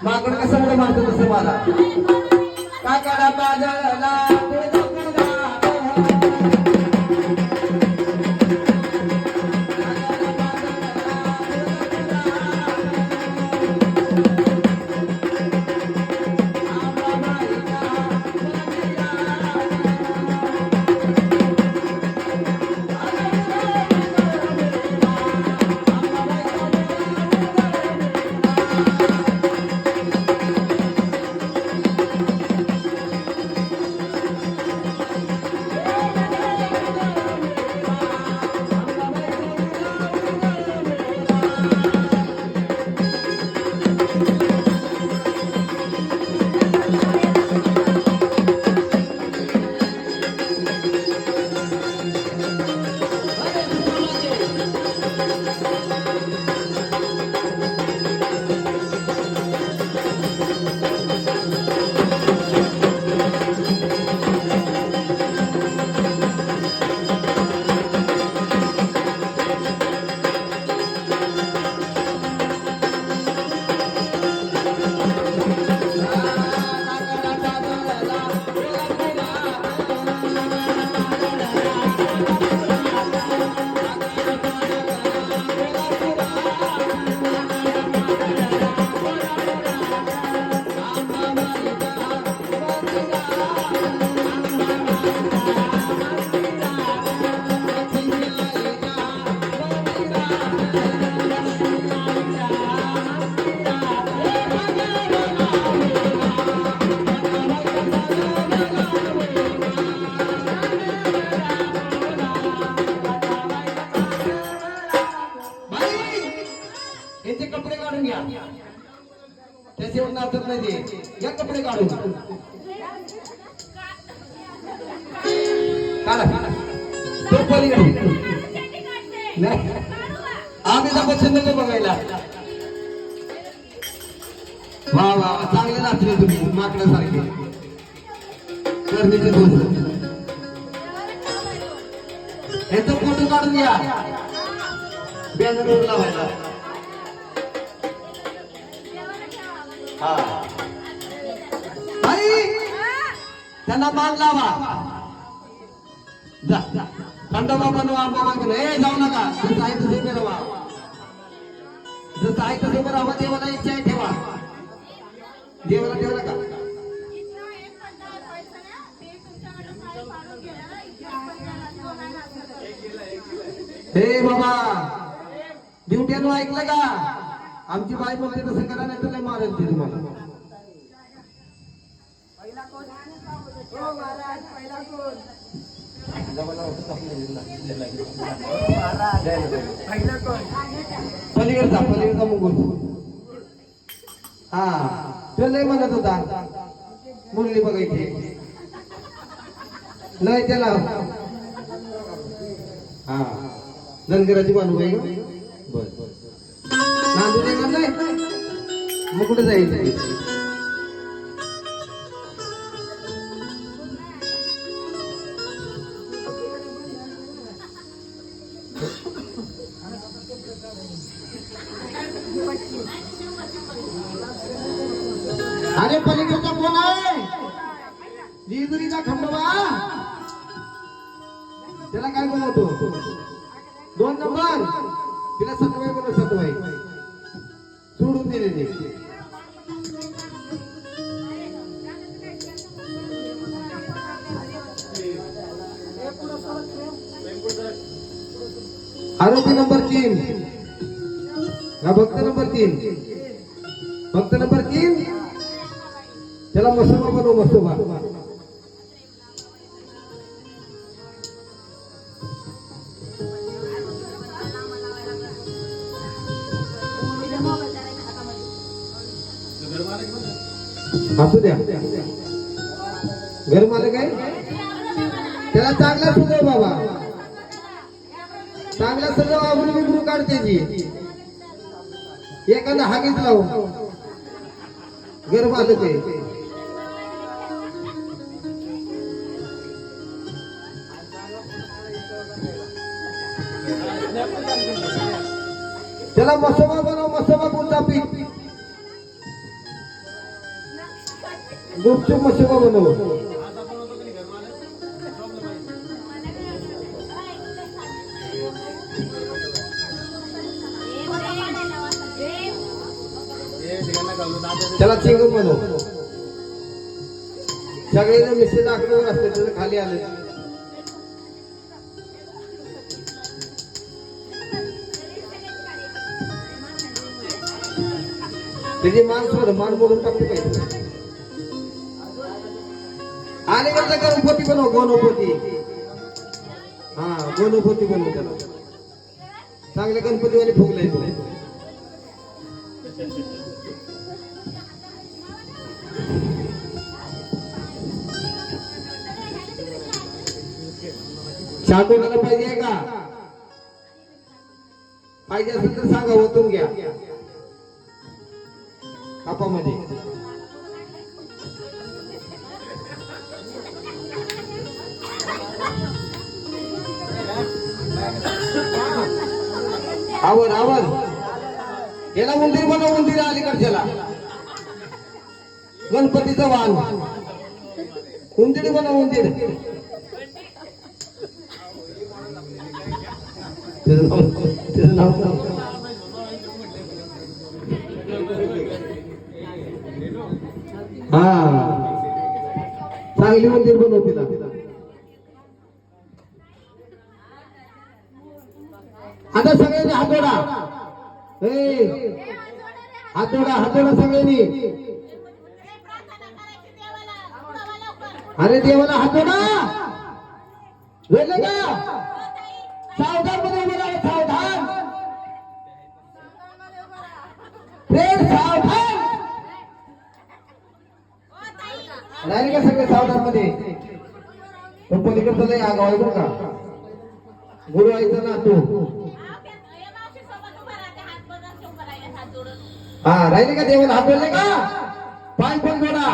माकड कसं उड्या मारतो तसं मारा काकाला बाजारला त्याच्यावर नाचत नाही या कपडे काढून काढा तो पलीकडे नाही आम्ही पसंत नको बघायला वा वा चांगले नाचले तुम्ही माकडासारखे करण्याचे दोष याचा फोटो काढून घ्या बॅनरवर लावायला हा त्यांना मान लावा जा खंडोबा बनवा आंबा मागून ए जाऊ नका जसं आहे तसे मिळवा जसं आहे तसे मिळवा देवाला इच्छा आहे ठेवा देवाला ठेवू नका हे बाबा ड्युट्यानं ऐकलं का आमची बाई म्हणते तसं करा नाही तर मारेल ते तुम्हाला पलीकडचा मुगुल हा तो नाही म्हणत होता मुरली बघायची नाही त्याला हा धनगराची बांधू आहे बर नांदू देणार नाही मग कुठे जाईल अरे पलीकडचा कोण आहे जेजुरीचा खंडोबा त्याला काय बोलवतो 2 नंबर तिला सतवाई बोलव सतवाई सोडून दिले आरोपी नंबर 3 हा भक्त नंबर 3 भक्त नंबर 3 त्याला मसोबा बनव मसोबा असू द्या घर मालक आहे त्याला चांगला सुधव बाबा चांगला सगळं वाबरू बिबरू काढते जी एखादा हागीच लावू घर मालक आहे त्याला मसोबा बनव मसोबा कोणता पीक गुपचूप मसोबा बनव त्याला चिंगम बनव सगळे मिस्टर आकडे असते त्याचं खाली आले त्याची मान सोड मान बोलून टाकते पाहिजे आणि कसं गणपती बनव गणपती हा गणपती बनव त्याला चांगले गणपतीवाले फुगले शांतोला पाहिजे का पाहिजे असेल तर सांगा ओतून घ्या कापामध्ये आवर आवर याला मंदिर बनव मंदिर अलीकडच्याला गणपतीचं वाहन उंदिरी बनव उंदीर त्याचं नाव हा चांगली मंदिर बनव तिला आता सगळ्यांनी हातोडा हातोडा हातोडा सगळ्यांनी अरे देवाला हातोडा वेळलं का सावधान मध्ये उभं राहा सावधान प्रेम सावधान राहिले का सगळे सावधान मध्ये तो पलीकडचा लय आगाव आहे बरं का गुरु आईचा ना तू हा राहिले का देवाला हात जोडले का पाय पण जोडा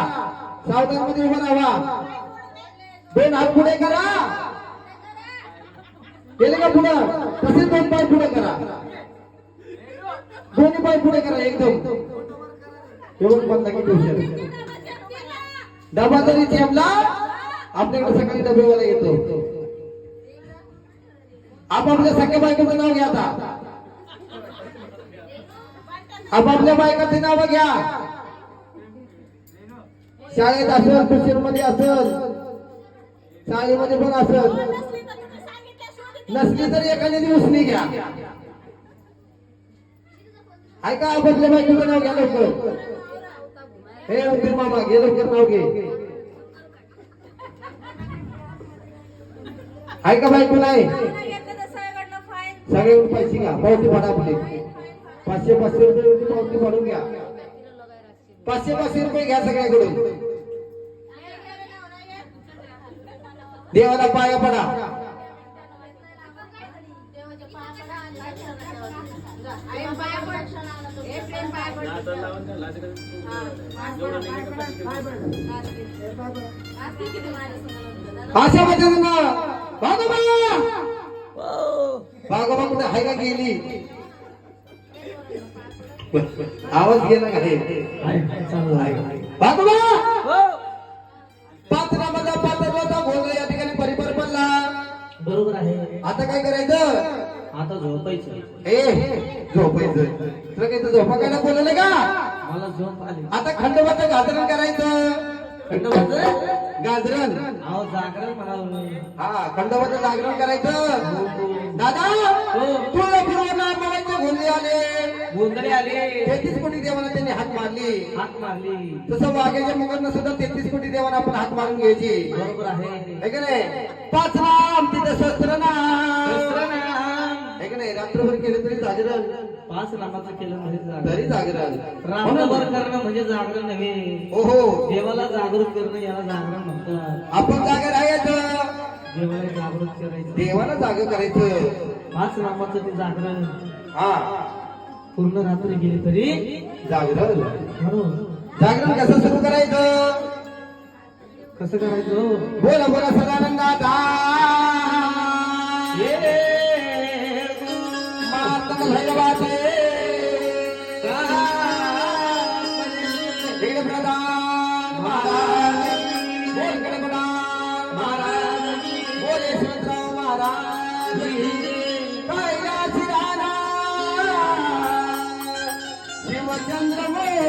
सावधान मध्ये उभं राहा दोन हात पुढे करा केले का पुढं तसे दोन पाय पुढे करा दोन्ही पाय पुढे करा एकदम एवढं बंद की डबा जरी चेपला आपल्याकडे सकाळी डबेवाला येतो आपापल्या सगळ्या बायकोचं नाव घ्या आता आपापल्या बायकाचे नाव घ्या शाळेत असेल ट्युशन मध्ये असेल शाळेमध्ये पण असेल नसली तरी एखाद्या उसनी घ्या ऐका आपापल्या बायकोचं नाव घ्या लवकर हे उंदीर मामा घे लवकर नाव घे ऐका बायको नाही सगळे पैसे घ्या पावती फाडा आपले 500 रुपये पावती फाडून घ्या 500 रुपये घ्या सगळ्याकडून देवाला पाया पडा अशा पद्धतीनं भागोबा कुठे हाय का गेली आवाज गेला का हे भागोबा पात्रामध्ये पात्राचा भोग या ठिकाणी परिपर पडला बरोबर आहे आता काय करायचं आता झोपायचं झोपायचं तुला काही झोपा काय बोलले का मला झोप आली आता खंडोबाचं घातरण करायचं खंडोबाचं गाजरण अहो जागरण म्हणावं. हा खंडोबाचं जागरण करायचं दादा हो. तुला फिरवणार बघायचे गोंधळे आले गोंधळे आले 33 कोटी देवाला त्यांनी हात मारली हात मारली. तसं वाघ्याच्या मुखांना सुद्धा 33 कोटी देवाला आपण हात मारून घ्यायची बरोबर आहे. है का नाही 5 नाम तिथं शस्त्र नाम सहस्रनाम. है का नाही रात्रभर केलं तरी जागरण 5 नामाचं केलं म्हणजे जागरण. तरी जागरण रात्रभर करणं म्हणजे जागरण नव्हे. हो हो देवाला जागृत करणं याला जागरण म्हणतात. आपण जागे राहायचं देवाला जागृत करायचं. देवाला जाग करायचं 5 नामाचं ते जागरण हा पूर्ण रात्र गेली तरी जागरण म्हणून जागरण कसं सुरू करायचं कसं करायचं. बोला बोला सदानंदाचा मातंग भैरवाचे इकडे प्रधान महाराज बोल इकडे प्रधान महाराज बोल यशवंतराव महाराज कैलासी राणा शिवचंद्र मोरे